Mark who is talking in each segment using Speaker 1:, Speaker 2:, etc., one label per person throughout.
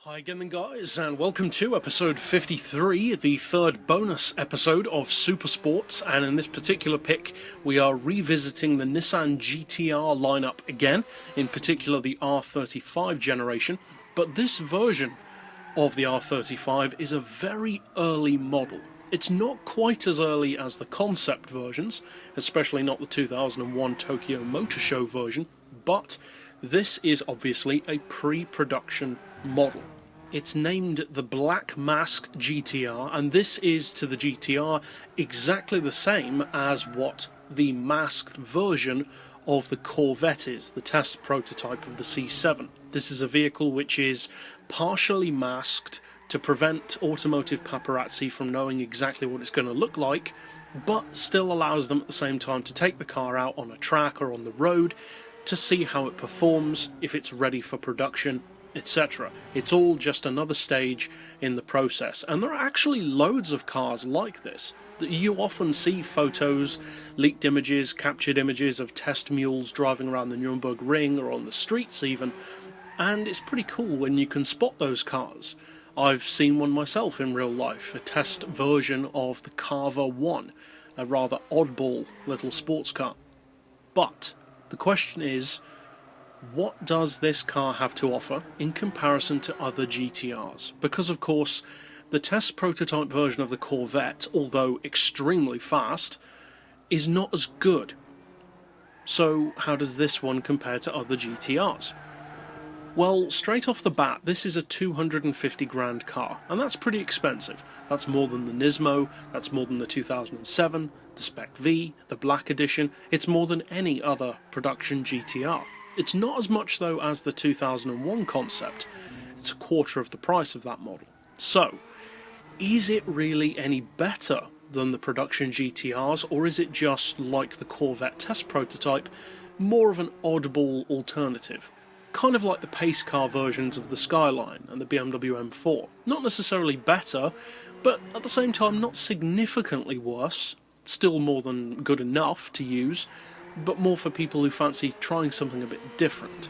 Speaker 1: Hi again then guys, and welcome to episode 53, the third bonus episode of SuperSports, and in this particular pick we are revisiting the Nissan GT-R lineup again, in particular the R35 generation, but this version of the R35 is a very early model. It's not quite as early as the concept versions, especially not the 2001 Tokyo Motor Show version, but this is obviously a pre-production model. It's named the Black Mask Gtr, and this is to the GTR exactly the same as what the masked version of the Corvette is, the test prototype of the C7. This is a vehicle which is partially masked to prevent automotive paparazzi from knowing exactly what it's going to look like, but still allows them at the same time to take the car out on a track or on the road to see how it performs, if it's ready for production, etc. It's all just another stage in the process, and there are actually loads of cars like this. You often see photos, leaked images, captured images of test mules driving around the Nürburgring Ring or on the streets even, and it's pretty cool when you can spot those cars. I've seen one myself in real life, a test version of the Carver 1, a rather oddball little sports car. But the question is, what does this car have to offer in comparison to other GTRs? Because of course, the test prototype version of the Corvette, although extremely fast, is not as good. So how does this one compare to other GTRs? Well, straight off the bat, this is a 250 grand car, and that's pretty expensive. That's more than the Nismo, that's more than the 2007, the Spec V, the Black Edition, it's more than any other production GTR. It's not as much though as the 2001 concept, it's a quarter of the price of that model. So, is it really any better than the production GTRs, or is it just like the Corvette test prototype, more of an oddball alternative? Kind of like the pace car versions of the Skyline and the BMW M4. Not necessarily better, but at the same time not significantly worse, still more than good enough to use, but more for people who fancy trying something a bit different.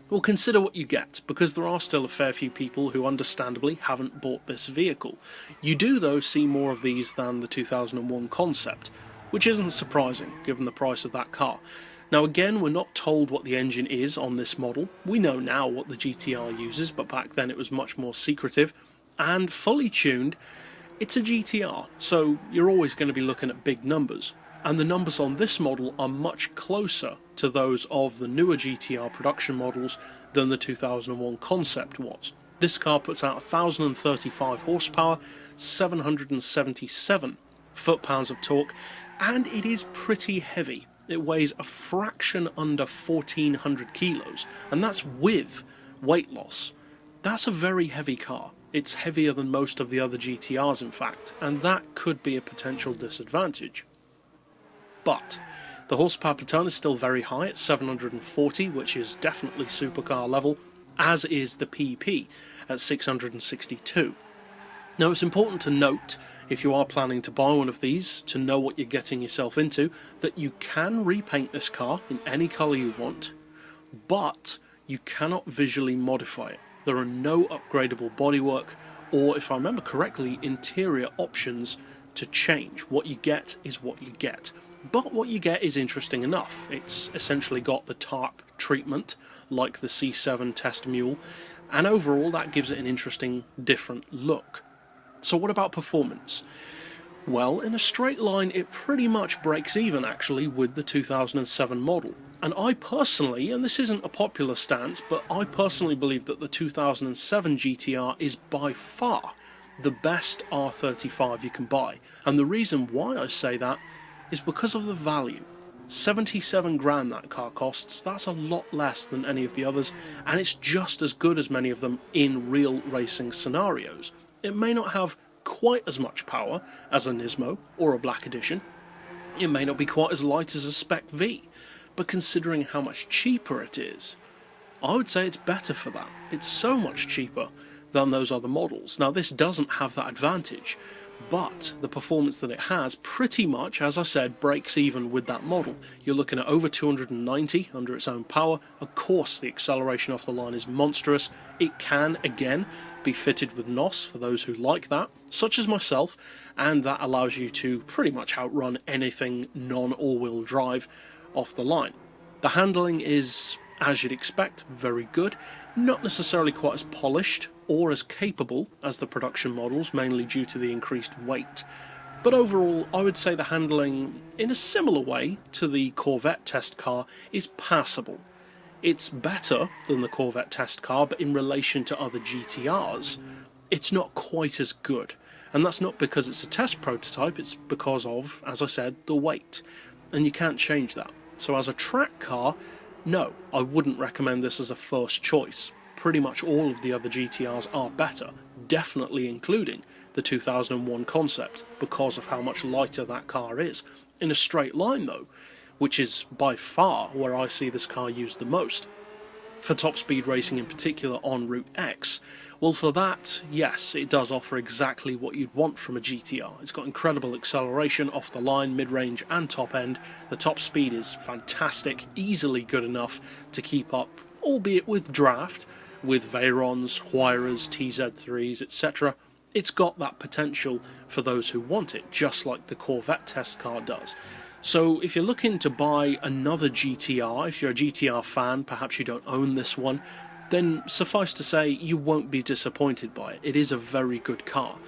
Speaker 1: Well, consider what you get, because there are still a fair few people who understandably haven't bought this vehicle. You do though see more of these than the 2001 concept, which isn't surprising given the price of that car. Now again, we're not told what the engine is on this model. We know now what the GTR uses, but back then it was much more secretive, and fully tuned, it's a GTR, so you're always going to be looking at big numbers. And the numbers on this model are much closer to those of the newer GTR production models than the 2001 concept was. This car puts out 1,035 horsepower, 777 foot-pounds of torque, and it is pretty heavy. It weighs a fraction under 1,400 kilos, and that's with weight loss. That's a very heavy car. It's heavier than most of the other GTRs in fact, and that could be a potential disadvantage. But the horsepower per tonne is still very high at 740, which is definitely supercar level, as is the PP at 662. Now it's important to note, if you are planning to buy one of these, to know what you're getting yourself into, that you can repaint this car in any colour you want, but you cannot visually modify it. There are no upgradable bodywork, or if I remember correctly, interior options to change. What you get is what you get. But what you get is interesting enough. It's essentially got the tarp treatment, like the C7 test mule, and overall that gives it an interesting, different look. So what about performance? Well, in a straight line it pretty much breaks even actually with the 2007 model. And I personally, and this isn't a popular stance, but I personally believe that the 2007 GTR is by far the best R35 you can buy. And the reason why I say that is because of the value. 77 grand that car costs, that's a lot less than any of the others, and it's just as good as many of them in real racing scenarios. It may not have quite as much power as a Nismo or a Black Edition, it may not be quite as light as a Spec V, but considering how much cheaper it is, I would say it's better for that. It's so much cheaper than those other models. Now this doesn't have that advantage, but the performance that it has pretty much, as I said, breaks even with that model. You're looking at over 290 under its own power. Of course the acceleration off the line is monstrous. It can, again, be fitted with NOS for those who like that, such as myself, and that allows you to pretty much outrun anything non-all-wheel drive off the line. The handling is, as you'd expect, very good, not necessarily quite as polished or as capable as the production models, mainly due to the increased weight. But overall, I would say the handling, in a similar way to the Corvette test car, is passable. It's better than the Corvette test car, but in relation to other GTRs, it's not quite as good. And that's not because it's a test prototype, it's because of, as I said, the weight. And you can't change that. So as a track car, no, I wouldn't recommend this as a first choice. Pretty much all of the other GTRs are better, definitely including the 2001 concept, because of how much lighter that car is. In a straight line though, which is by far where I see this car used the most, for top speed racing in particular on Route X, well for that, yes, it does offer exactly what you'd want from a GTR. It's got incredible acceleration off the line, mid-range and top end. The top speed is fantastic, easily good enough to keep up, albeit with draft, with Veyrons, Huayras, TZ3s, etc. It's got that potential for those who want it, just like the Corvette test car does. So if you're looking to buy another GTR, if you're a GTR fan, perhaps you don't own this one, then suffice to say you won't be disappointed by it. It is a very good car.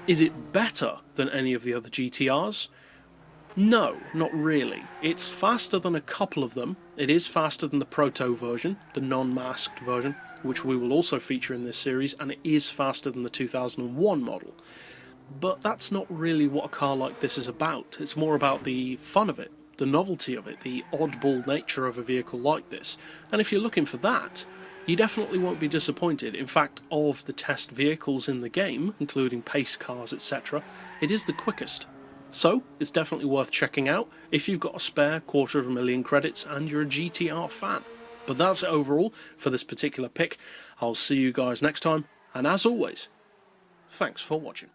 Speaker 1: Is it better than any of the other GTRs? No, not really. It's faster than a couple of them. It is faster than the Proto version, the non-masked version, which we will also feature in this series, and it is faster than the 2001 model. But that's not really what a car like this is about. It's more about the fun of it, the novelty of it, the oddball nature of a vehicle like this. And if you're looking for that, you definitely won't be disappointed. In fact, of the test vehicles in the game, including pace cars, etc., it is the quickest. So, it's definitely worth checking out if you've got a spare $250,000 credits and you're a GTR fan. But that's it overall for this particular pick. I'll see you guys next time, and as always, thanks for watching.